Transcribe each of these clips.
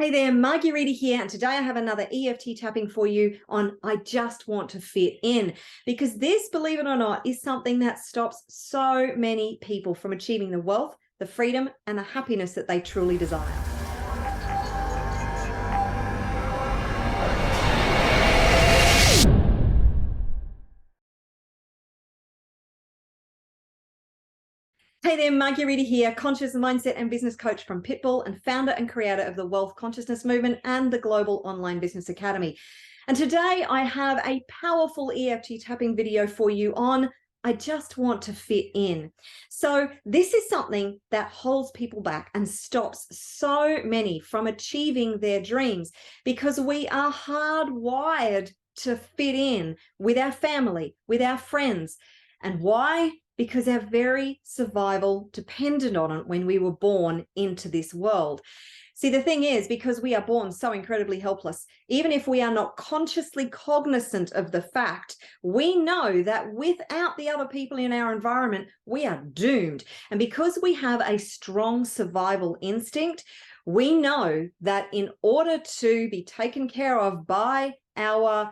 Hey there, Marguerita here, and today I have another EFT tapping for you on I just want to fit in, because this, believe it or not, is something that stops so many people from achieving the wealth, the freedom, and the happiness that they truly desire. Hey there, Marguerita here, conscious mindset and business coach from Pitbull and founder and creator of the Wealth Consciousness Movement and the Global Online Business Academy. And today I have a powerful EFT tapping video for you on I just want to fit in. So this is something that holds people back and stops so many from achieving their dreams, because we are hardwired to fit in with our family, with our friends. And why? Because our very survival depended on it when we were born into this world. See, the thing is, because we are born so incredibly helpless, even if we are not consciously cognizant of the fact, we know that without the other people in our environment, we are doomed. And because we have a strong survival instinct, we know that in order to be taken care of by our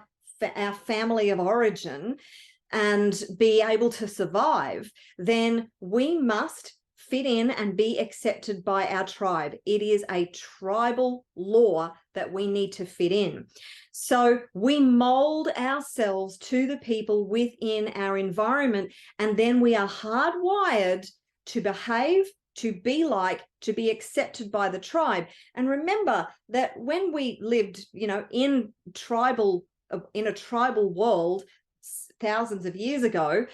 family of origin, and be able to survive, then we must fit in and be accepted by our tribe. It is a tribal law that we need to fit in. So we mold ourselves to the people within our environment, and then we are hardwired to behave, to be like, to be accepted by the tribe. And remember that when we lived, in a tribal world, thousands of years ago,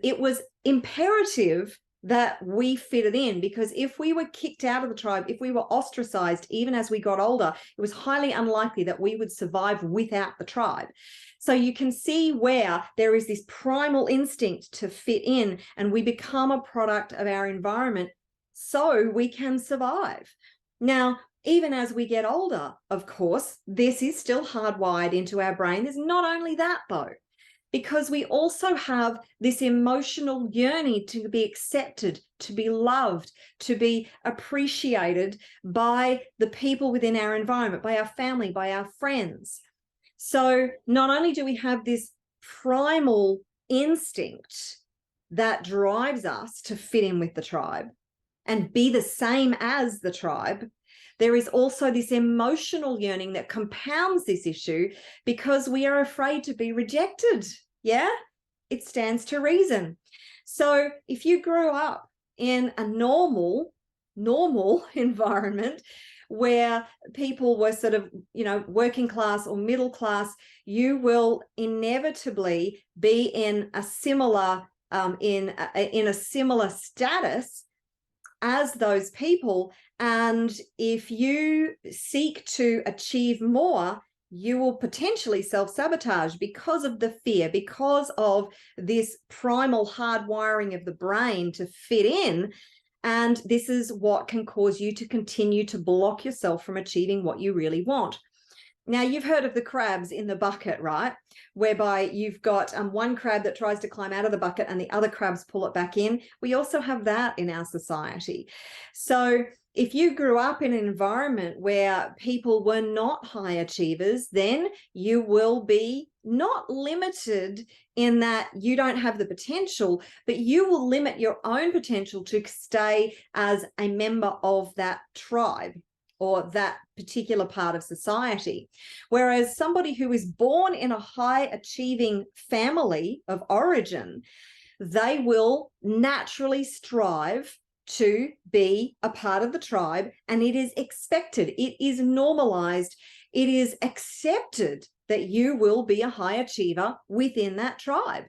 it was imperative that we fitted in, because if we were kicked out of the tribe, if we were ostracized, even as we got older, it was highly unlikely that we would survive without the tribe. So you can see where there is this primal instinct to fit in, and we become a product of our environment so we can survive. Now, even as we get older, of course, this is still hardwired into our brain. There's not only that though, because we also have this emotional yearning to be accepted, to be loved, to be appreciated by the people within our environment, by our family, by our friends. So not only do we have this primal instinct that drives us to fit in with the tribe and be the same as the tribe, there is also this emotional yearning that compounds this issue, because we are afraid to be rejected. Yeah, it stands to reason. So if you grew up in a normal environment where people were sort of, working class or middle class, you will inevitably be in a similar in a similar status as those people. And if you seek to achieve more, you will potentially self-sabotage because of the fear, because of this primal hardwiring of the brain to fit in. And this is what can cause you to continue to block yourself from achieving what you really want. Now, you've heard of the crabs in the bucket, right? Whereby you've got one crab that tries to climb out of the bucket and the other crabs pull it back in. We also have that in our society. So if you grew up in an environment where people were not high achievers, then you will be not limited in that you don't have the potential, but you will limit your own potential to stay as a member of that tribe or that particular part of society. Whereas somebody who is born in a high achieving family of origin, they will naturally strive to be a part of the tribe, and it is expected, it is normalized, it is accepted that you will be a high achiever within that tribe.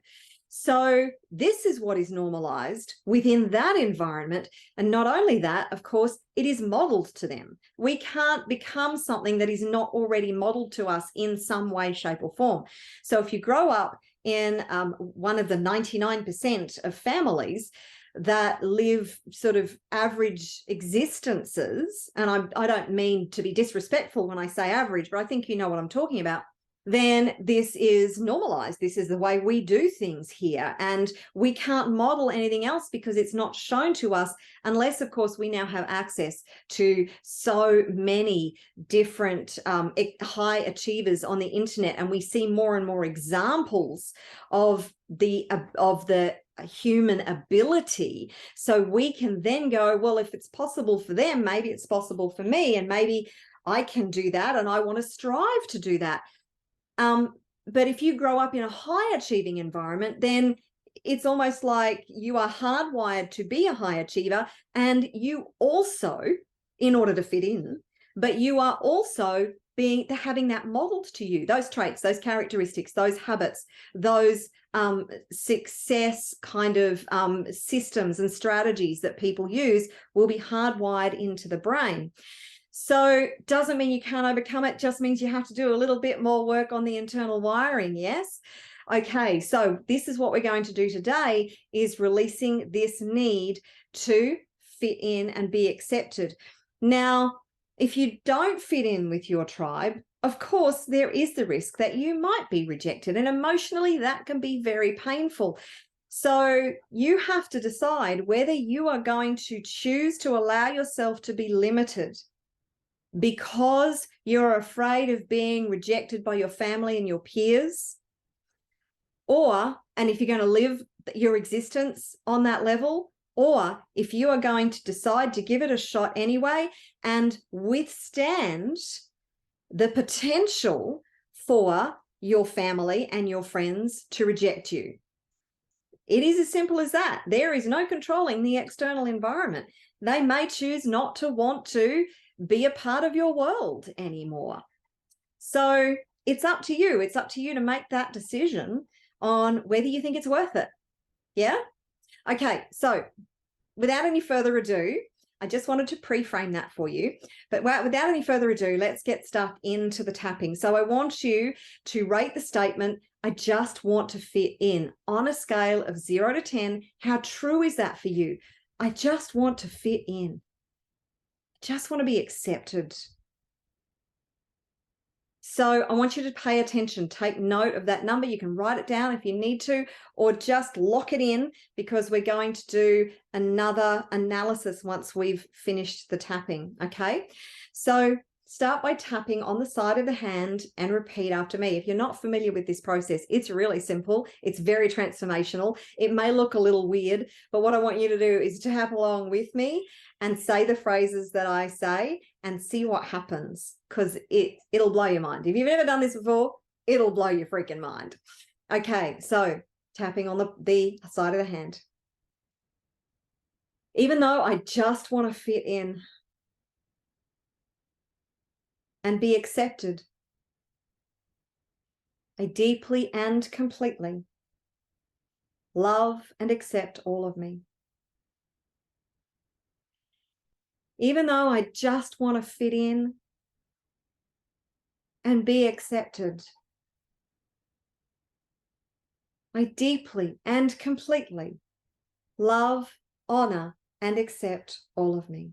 So this is what is normalized within that environment. And not only that, of course, it is modeled to them. We can't become something that is not already modeled to us in some way, shape, or form. So if you grow up in one of the 99% of families that live sort of average existences, and I don't mean to be disrespectful when I say average, but I think you know what I'm talking about. then this is normalized. This is the way we do things here. And we can't model anything else because it's not shown to us, unless, of course, we now have access to so many different high achievers on the internet. And we see more and more examples of the human ability. So we can then go, well, if it's possible for them, maybe it's possible for me, and maybe I can do that, and I want to strive to do that. But if you grow up in a high achieving environment, then it's almost like you are hardwired to be a high achiever, and you also, in order to fit in, but you are also having that modeled to you, those traits, those characteristics, those habits, those success kind of systems and strategies that people use will be hardwired into the brain. So doesn't mean you can't overcome it, just means you have to do a little bit more work on the internal wiring, yes? Okay, so this is what we're going to do today, is releasing this need to fit in and be accepted. Now, if you don't fit in with your tribe, of course, there is the risk that you might be rejected, and emotionally that can be very painful. So you have to decide whether you are going to choose to allow yourself to be limited because you're afraid of being rejected by your family and your peers, and if you're going to live your existence on that level, or if you are going to decide to give it a shot anyway and withstand the potential for your family and your friends to reject you. It is as simple as that. There is no controlling the external environment. They may choose not to want to be a part of your world anymore. So it's up to you. It's up to you to make that decision on whether you think it's worth it. Yeah? Okay, so without any further ado, I just wanted to pre-frame that for you. But without any further ado, let's get stuck into the tapping. So I want you to rate the statement, I just want to fit in, on a scale of 0 to 10. How true is that for you? I just want to fit in. I just want to be accepted. So I want you to pay attention, take note of that number. You can write it down if you need to, or just lock it in, because we're going to do another analysis once we've finished the tapping, okay? So start by tapping on the side of the hand and repeat after me. If you're not familiar with this process, it's really simple. It's very transformational. It may look a little weird, but what I want you to do is tap along with me and say the phrases that I say and see what happens, because it'll blow your mind. If you've never done this before, it'll blow your freaking mind. Okay, so tapping on the side of the hand. Even though I just want to fit in and be accepted, I deeply and completely love and accept all of me. Even though I just want to fit in and be accepted, I deeply and completely love, honor, and accept all of me.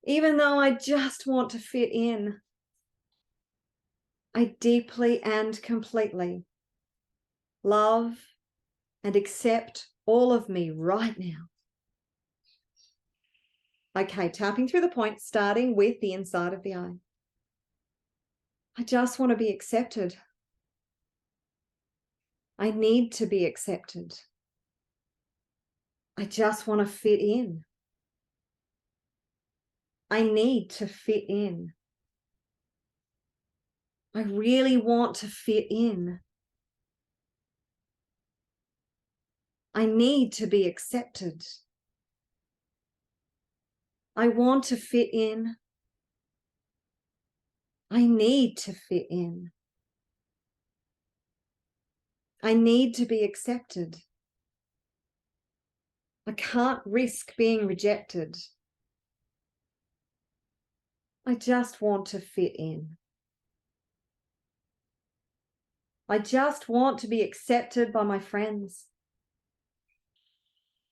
Even though I just want to fit in, I deeply and completely love and accept all of me right now. Okay, tapping through the points, starting with the inside of the eye. I just want to be accepted. I need to be accepted. I just want to fit in. I need to fit in. I really want to fit in. I need to be accepted. I want to fit in. I need to fit in. I need to be accepted. I can't risk being rejected. I just want to fit in. I just want to be accepted by my friends.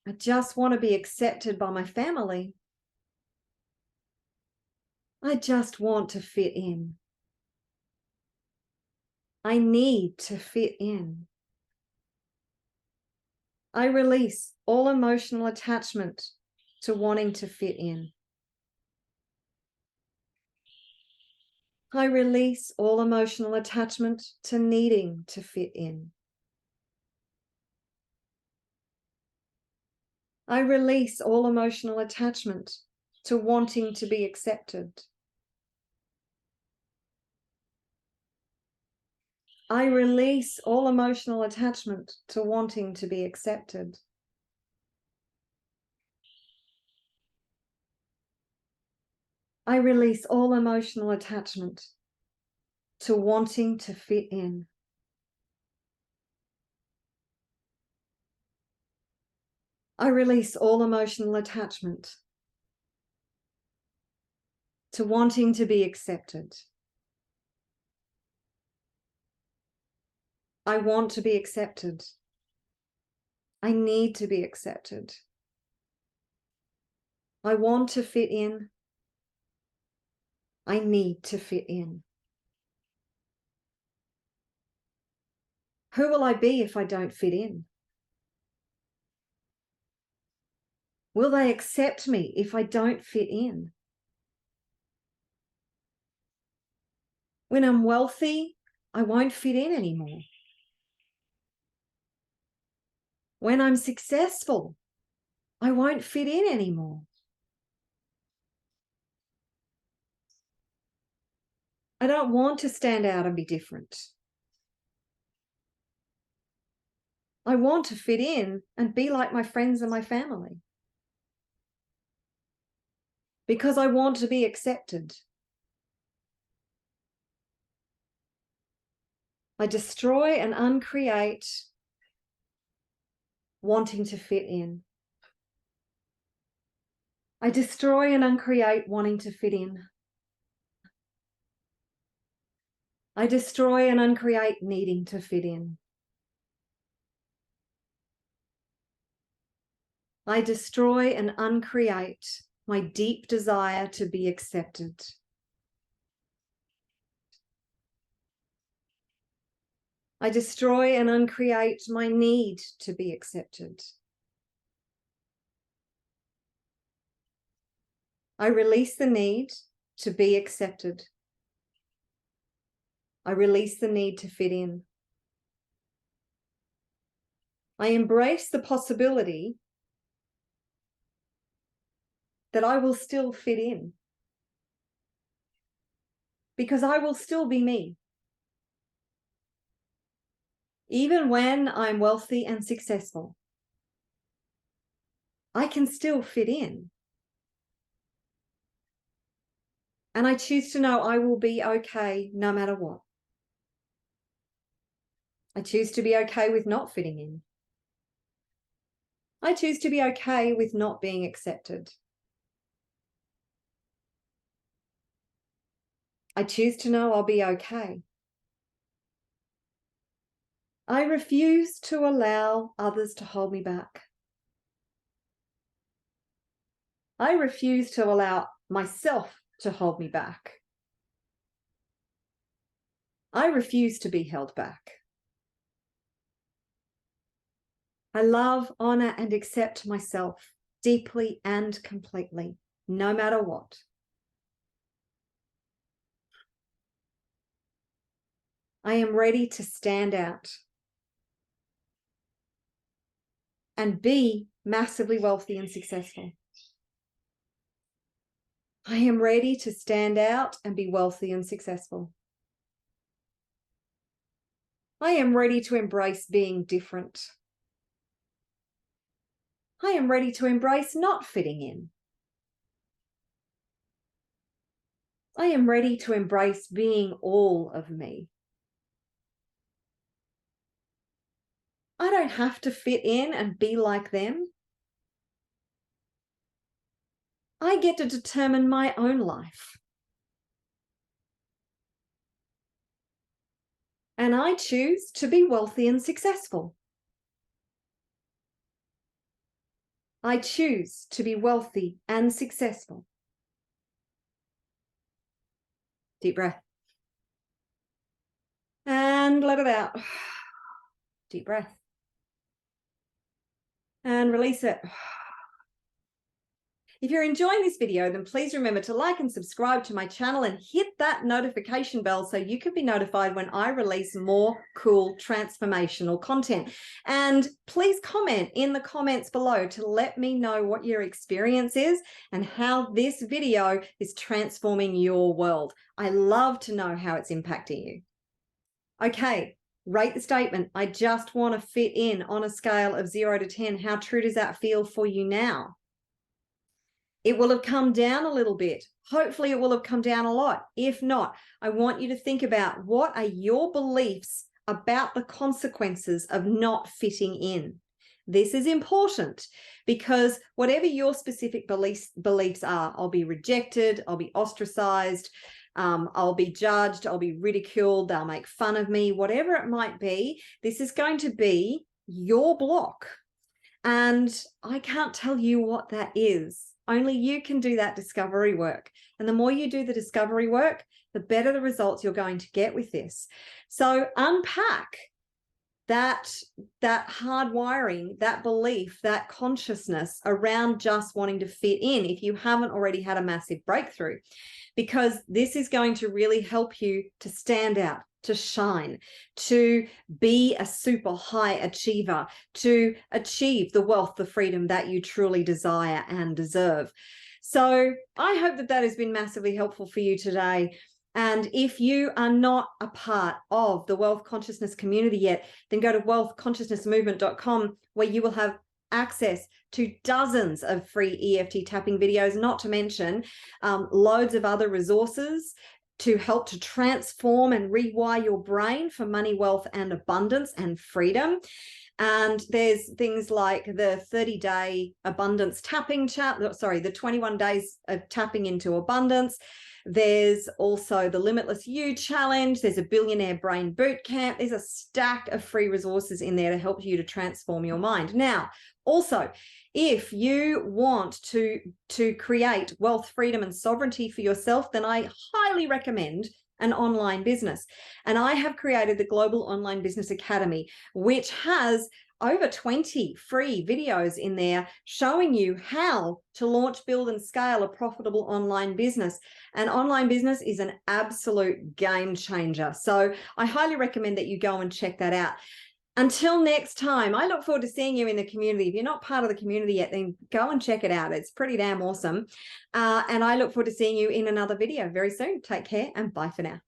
I just want to be accepted by my family. I just want to fit in. I need to fit in. I release all emotional attachment to wanting to fit in. I release all emotional attachment to needing to fit in. I release all emotional attachment to wanting to be accepted. I release all emotional attachment to wanting to be accepted. I release all emotional attachment to wanting to fit in. I release all emotional attachment to wanting to be accepted. I want to be accepted. I need to be accepted. I want to fit in. I need to fit in. Who will I be if I don't fit in? Will they accept me if I don't fit in? When I'm wealthy, I won't fit in anymore. When I'm successful, I won't fit in anymore. I don't want to stand out and be different. I want to fit in and be like my friends and my family. Because I want to be accepted. I destroy and uncreate wanting to fit in. I destroy and uncreate wanting to fit in. I destroy and uncreate needing to fit in. I destroy and uncreate my deep desire to be accepted. I destroy and uncreate my need to be accepted. I release the need to be accepted. I release the need to fit in. I embrace the possibility that I will still fit in, because I will still be me. Even when I'm wealthy and successful, I can still fit in. And I choose to know I will be okay no matter what. I choose to be okay with not fitting in. I choose to be okay with not being accepted. I choose to know I'll be okay. I refuse to allow others to hold me back. I refuse to allow myself to hold me back. I refuse to be held back. I love, honor, and accept myself deeply and completely, no matter what. I am ready to stand out and be massively wealthy and successful. I am ready to stand out and be wealthy and successful. I am ready to embrace being different. I am ready to embrace not fitting in. I am ready to embrace being all of me. I don't have to fit in and be like them. I get to determine my own life. And I choose to be wealthy and successful. I choose to be wealthy and successful. Deep breath. And and let it out. Deep breath. And release it. If you're enjoying this video, then please remember to like and subscribe to my channel and hit that notification bell so you can be notified when I release more cool transformational content. And please comment in the comments below to let me know what your experience is and how this video is transforming your world. I love to know how it's impacting you. Okay. Rate the statement. I just want to fit in on a scale of 0 to 10. How true does that feel for you now? It will have come down a little bit. Hopefully it will have come down a lot. If not, I want you to think about what are your beliefs about the consequences of not fitting in. This is important because whatever your specific beliefs are, I'll be rejected, I'll be ostracized, I'll be judged, I'll be ridiculed, they'll make fun of me, whatever it might be, this is going to be your block. And I can't tell you what that is. Only you can do that discovery work. And the more you do the discovery work, the better the results you're going to get with this. So unpack that hard wiring, that belief, that consciousness around just wanting to fit in if you haven't already had a massive breakthrough, because this is going to really help you to stand out, to shine, to be a super high achiever, to achieve the wealth, the freedom that you truly desire and deserve. So I hope that that has been massively helpful for you today. And if you are not a part of the Wealth Consciousness community yet, then go to wealthconsciousnessmovement.com, where you will have access to dozens of free EFT tapping videos, not to mention loads of other resources to help to transform and rewire your brain for money, wealth, and abundance and freedom. And there's things like the 30-day abundance tapping the 21 days of tapping into abundance. There's also the Limitless You Challenge. There's a Billionaire Brain Bootcamp. There's a stack of free resources in there to help you to transform your mind. Now, also, if you want to create wealth, freedom, and sovereignty for yourself, then I highly recommend an online business. And I have created the Global Online Business Academy, which has over 20 free videos in there showing you how to launch, build, and scale a profitable online business. And online business is an absolute game changer. So I highly recommend that you go and check that out. Until next time, I look forward to seeing you in the community. If you're not part of the community yet, then go and check it out. It's pretty damn awesome. And I look forward to seeing you in another video very soon. Take care and bye for now.